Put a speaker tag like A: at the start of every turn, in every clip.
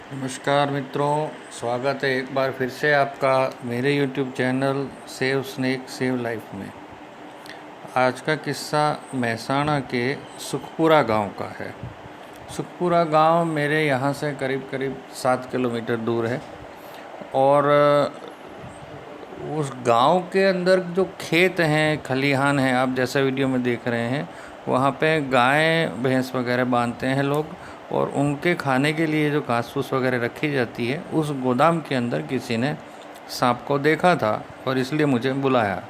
A: नमस्कार मित्रों, स्वागत है एक बार फिर से आपका मेरे YouTube channel save snake save life में। आज का किस्सा महसाणा के सुखपुरा गांव का है। सुखपुरा गांव मेरे यहाँ से करीब करीब 7 किलोमीटर दूर है और उस गांव के अंदर जो खेत हैं, खलिहान हैं, आप जैसा वीडियो में देख रहे हैं, वहाँ पे गाय भैंस वगैरह बांधते हैं लोग और उनके खाने के लिए जो घास फूस वगैरह रखी जाती है, उस गोदाम के अंदर किसी ने सांप को देखा था और इसलिए मुझे बुलाया।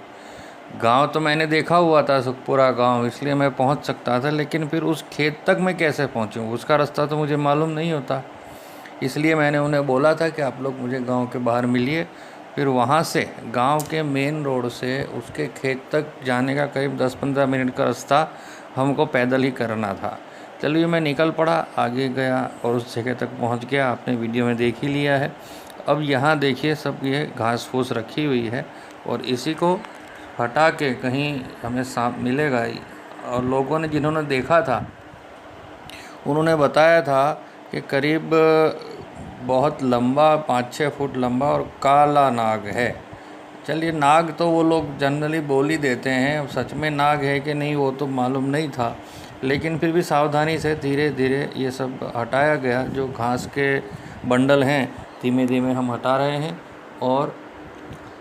A: गांव तो मैंने देखा हुआ था, सुखपुरा गांव, इसलिए मैं पहुंच सकता था, लेकिन फिर उस खेत तक मैं कैसे पहुंचूं, उसका रास्ता तो मुझे मालूम नहीं होता। इसलिए मैंने उन्हें बोला था कि आप लोग मुझे गांव के बाहर मिलिए। फिर वहाँ से गांव के मेन रोड से उसके खेत तक जाने का करीब 10-15 मिनट का रास्ता हमको पैदल ही करना था। चलिए मैं निकल पड़ा, आगे गया और उस जगह तक पहुंच गया। आपने वीडियो में देख ही लिया है। अब यहाँ देखिए, सब ये घास फूस रखी हुई है और इसी को हटा के कहीं हमें सांप मिलेगा ही। और लोगों ने जिन्होंने देखा था उन्होंने बताया था कि करीब बहुत लंबा, 5-6 फुट लंबा और काला नाग है। चलिए, नाग तो वो लोग जनरली बोल ही देते हैं, अब सच में नाग है कि नहीं वो तो मालूम नहीं था, लेकिन फिर भी सावधानी से धीरे धीरे ये सब हटाया गया। जो घास के बंडल हैं धीमे धीमे हम हटा रहे हैं और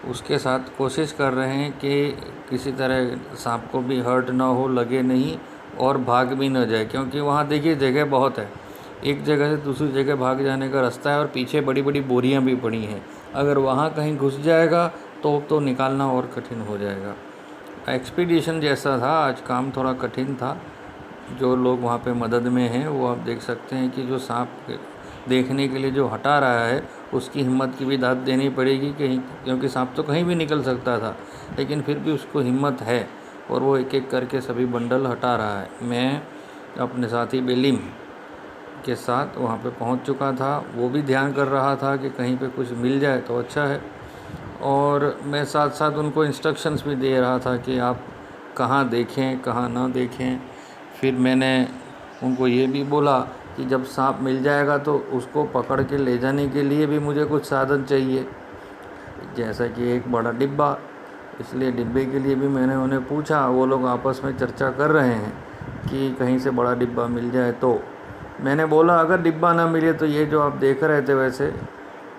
A: उसके साथ कोशिश कर रहे हैं कि किसी तरह सांप को भी हर्ट ना हो, लगे नहीं और भाग भी ना जाए, क्योंकि वहाँ देखिए जगह बहुत है, एक जगह से दूसरी जगह भाग जाने का रास्ता है और पीछे बड़ी बड़ी बोरियां भी पड़ी हैं। अगर वहाँ कहीं घुस जाएगा तो निकालना और कठिन हो जाएगा। एक्सपीडिशन जैसा था आज, काम थोड़ा कठिन था। जो लोग वहाँ पे मदद में हैं वो आप देख सकते हैं कि जो सांप देखने के लिए जो हटा रहा है उसकी हिम्मत की भी दाद देनी पड़ेगी कहीं, क्योंकि सांप तो कहीं भी निकल सकता था, लेकिन फिर भी उसको हिम्मत है और वो एक एक करके सभी बंडल हटा रहा है। मैं अपने साथी बेलिम के साथ वहाँ पे पहुँच चुका था, वो भी ध्यान कर रहा था कि कहीं पे कुछ मिल जाए तो अच्छा है, और मैं साथ साथ उनको इंस्ट्रक्शंस भी दे रहा था कि आप कहाँ देखें कहाँ ना देखें। फिर मैंने उनको ये भी बोला कि जब सांप मिल जाएगा तो उसको पकड़ के ले जाने के लिए भी मुझे कुछ साधन चाहिए, जैसा कि एक बड़ा डिब्बा। इसलिए डिब्बे के लिए भी मैंने उन्हें पूछा। वो लोग आपस में चर्चा कर रहे हैं कि कहीं से बड़ा डिब्बा मिल जाए। तो मैंने बोला अगर डिब्बा ना मिले तो ये जो आप देख रहे थे वैसे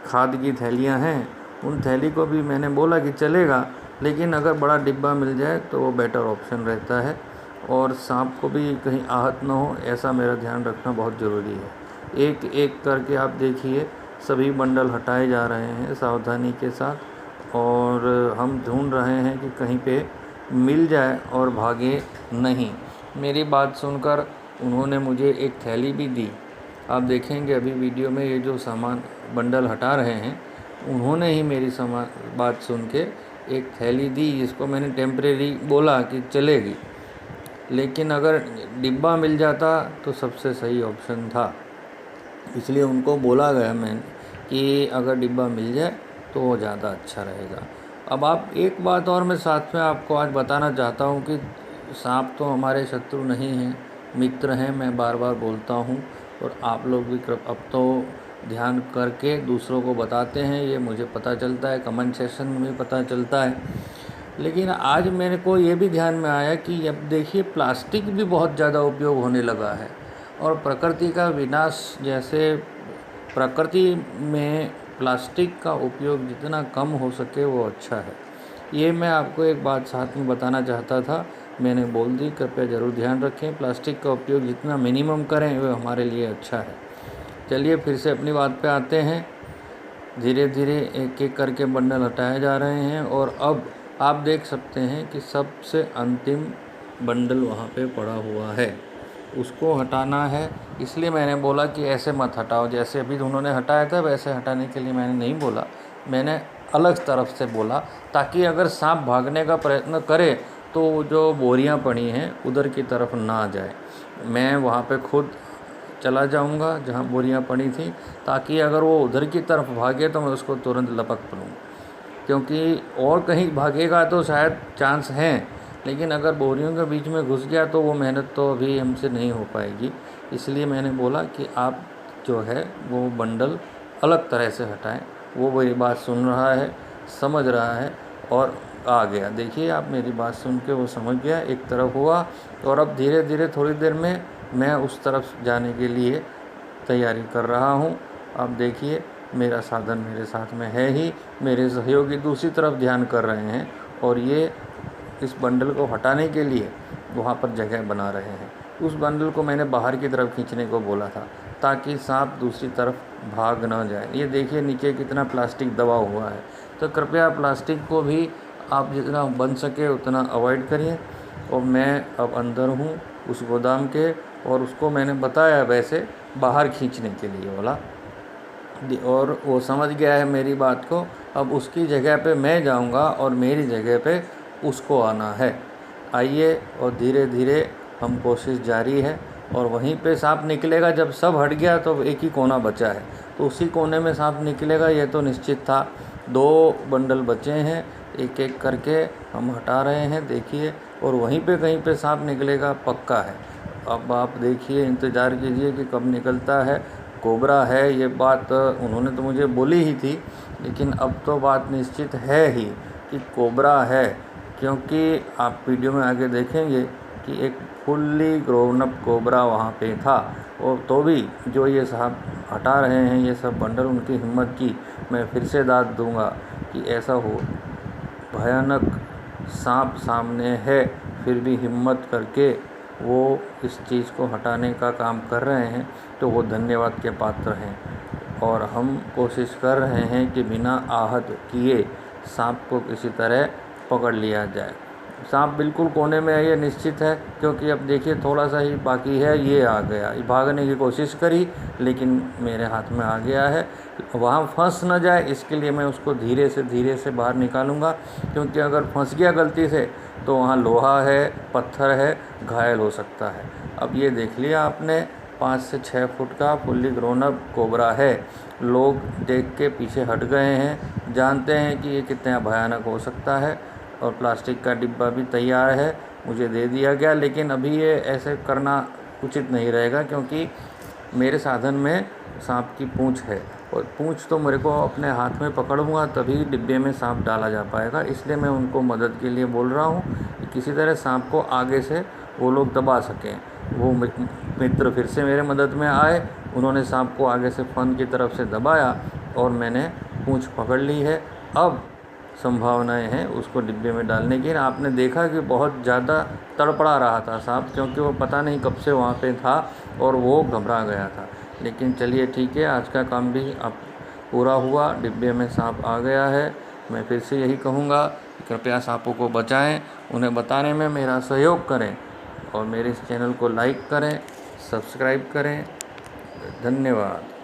A: खाद की थैलियाँ हैं, उन थैली को भी मैंने बोला कि चलेगा, लेकिन अगर बड़ा डिब्बा मिल जाए तो वो बेटर ऑप्शन रहता है और सांप को भी कहीं आहत ना हो, ऐसा मेरा ध्यान रखना बहुत ज़रूरी है। एक एक करके आप देखिए सभी बंडल हटाए जा रहे हैं सावधानी के साथ और हम ढूंढ रहे हैं कि कहीं पे मिल जाए और भागे नहीं। मेरी बात सुनकर उन्होंने मुझे एक थैली भी दी। आप देखेंगे अभी वीडियो में ये जो सामान बंडल हटा रहे हैं, उन्होंने ही मेरी बात सुन के एक थैली दी, जिसको मैंने टेम्परेरी बोला कि चलेगी, लेकिन अगर डिब्बा मिल जाता तो सबसे सही ऑप्शन था। इसलिए उनको बोला गया मैंने कि अगर डिब्बा मिल जाए तो वो ज़्यादा अच्छा रहेगा। अब आप एक बात और मैं साथ में आपको आज बताना चाहता हूँ कि सांप तो हमारे शत्रु नहीं हैं, मित्र हैं, मैं बार बार बोलता हूँ, और आप लोग भी अब तो ध्यान करके दूसरों को बताते हैं, ये मुझे पता चलता है, कमेंट सेक्शन में पता चलता है। लेकिन आज मेरे को ये भी ध्यान में आया कि अब देखिए प्लास्टिक भी बहुत ज़्यादा उपयोग होने लगा है और प्रकृति का विनाश, जैसे प्रकृति में प्लास्टिक का उपयोग जितना कम हो सके वो अच्छा है। ये मैं आपको एक बात साथ में बताना चाहता था, मैंने बोल दी, कृपया ज़रूर ध्यान रखें, प्लास्टिक का उपयोग जितना मिनिमम करें वो हमारे लिए अच्छा है। चलिए फिर से अपनी बात पे आते हैं। धीरे धीरे एक एक करके बंडल हटाए जा रहे हैं और अब आप देख सकते हैं कि सबसे अंतिम बंडल वहाँ पे पड़ा हुआ है, उसको हटाना है। इसलिए मैंने बोला कि ऐसे मत हटाओ, जैसे अभी उन्होंने हटाया था वैसे हटाने के लिए मैंने नहीं बोला, मैंने अलग तरफ से बोला, ताकि अगर सांप भागने का प्रयत्न करे तो जो बोरियां पड़ी हैं उधर की तरफ ना जाए। मैं वहाँ पे खुद चला जाऊँगा जहाँ बोरियां पड़ी थी, ताकि अगर वो उधर की तरफ भागे तो मैं उसको तुरंत लपक लूँ, क्योंकि और कहीं भागेगा तो शायद चांस हैं, लेकिन अगर बोरियों के बीच में घुस गया तो वो मेहनत तो अभी हमसे नहीं हो पाएगी। इसलिए मैंने बोला कि आप जो है वो बंडल अलग तरह से हटाएं। वो मेरी बात सुन रहा है, समझ रहा है और आ गया। देखिए आप, मेरी बात सुन के वो समझ गया, एक तरफ हुआ और अब धीरे धीरे थोड़ी देर में मैं उस तरफ जाने के लिए तैयारी कर रहा हूँ। अब देखिए मेरा साधन मेरे साथ में है ही, मेरे सहयोगी दूसरी तरफ ध्यान कर रहे हैं और ये इस बंडल को हटाने के लिए वहाँ पर जगह बना रहे हैं। उस बंडल को मैंने बाहर की तरफ खींचने को बोला था ताकि सांप दूसरी तरफ भाग ना जाए। ये देखिए नीचे कितना प्लास्टिक दबा हुआ है। तो कृपया प्लास्टिक को भी आप जितना बन सके उतना अवॉइड करिए। और मैं अब अंदर हूँ उस गोदाम के, और उसको मैंने बताया वैसे बाहर खींचने के लिए बोला, और वो समझ गया है मेरी बात को। अब उसकी जगह पे मैं जाऊंगा और मेरी जगह पे उसको आना है। आइए, और धीरे धीरे हम कोशिश जारी है। और वहीं पे सांप निकलेगा। जब सब हट गया तो एक ही कोना बचा है, तो उसी कोने में सांप निकलेगा, ये तो निश्चित था। 2 बंडल बचे हैं, एक एक करके हम हटा रहे हैं देखिए, और वहीं पे कहीं पे सांप निकलेगा पक्का है। अब आप देखिए, इंतज़ार कीजिए कि कब निकलता है। कोबरा है ये बात उन्होंने तो मुझे बोली ही थी, लेकिन अब तो बात निश्चित है ही कि कोबरा है, क्योंकि आप वीडियो में आगे देखेंगे कि एक फुल्ली ग्रोन अप कोबरा वहाँ पे था। और तो भी जो ये साहब हटा रहे हैं ये सब बंडल, उनकी हिम्मत की मैं फिर से दाद दूंगा कि ऐसा हो, भयानक सांप सामने है फिर भी हिम्मत करके वो इस चीज़ को हटाने का काम कर रहे हैं, तो वो धन्यवाद के पात्र हैं। और हम कोशिश कर रहे हैं कि बिना आहत किए सांप को किसी तरह पकड़ लिया जाए। सांप बिल्कुल कोने में है ये निश्चित है, क्योंकि अब देखिए थोड़ा सा ही बाकी है, ये आ गया। भागने की कोशिश करी लेकिन मेरे हाथ में आ गया है। वहाँ फंस न जाए इसके लिए मैं उसको धीरे से बाहर निकालूंगा, क्योंकि अगर फंस गया गलती से तो वहाँ लोहा है, पत्थर है, घायल हो सकता है। अब ये देख लिया आपने, 5 से 6 फुट का फुल्ली ग्रोन अप कोबरा है। लोग देख के पीछे हट गए हैं, जानते हैं कि ये कितना भयानक हो सकता है। और प्लास्टिक का डिब्बा भी तैयार है, मुझे दे दिया गया, लेकिन अभी ये ऐसे करना उचित नहीं रहेगा, क्योंकि मेरे साधन में सांप की पूंछ है, और पूंछ तो मेरे को अपने हाथ में पकड़ूंगा तभी डिब्बे में सांप डाला जा पाएगा। इसलिए मैं उनको मदद के लिए बोल रहा हूँ कि किसी तरह सांप को आगे से वो लोग दबा सकें। वो मित्र फिर से मेरे मदद में आए, उन्होंने सांप को आगे से फन की तरफ से दबाया और मैंने पूंछ पकड़ ली है। अब संभावनाएं हैं उसको डिब्बे में डालने की। आपने देखा कि बहुत ज़्यादा तड़पड़ा रहा था सांप, क्योंकि वो पता नहीं कब से वहाँ पे था और वो घबरा गया था। लेकिन चलिए ठीक है, आज का काम भी अब पूरा हुआ, डिब्बे में सांप आ गया है। मैं फिर से यही कहूँगा कि कृपया सांपों को बचाएं, उन्हें बताने में मेरा सहयोग करें और मेरे इस चैनल को लाइक करें, सब्सक्राइब करें। धन्यवाद।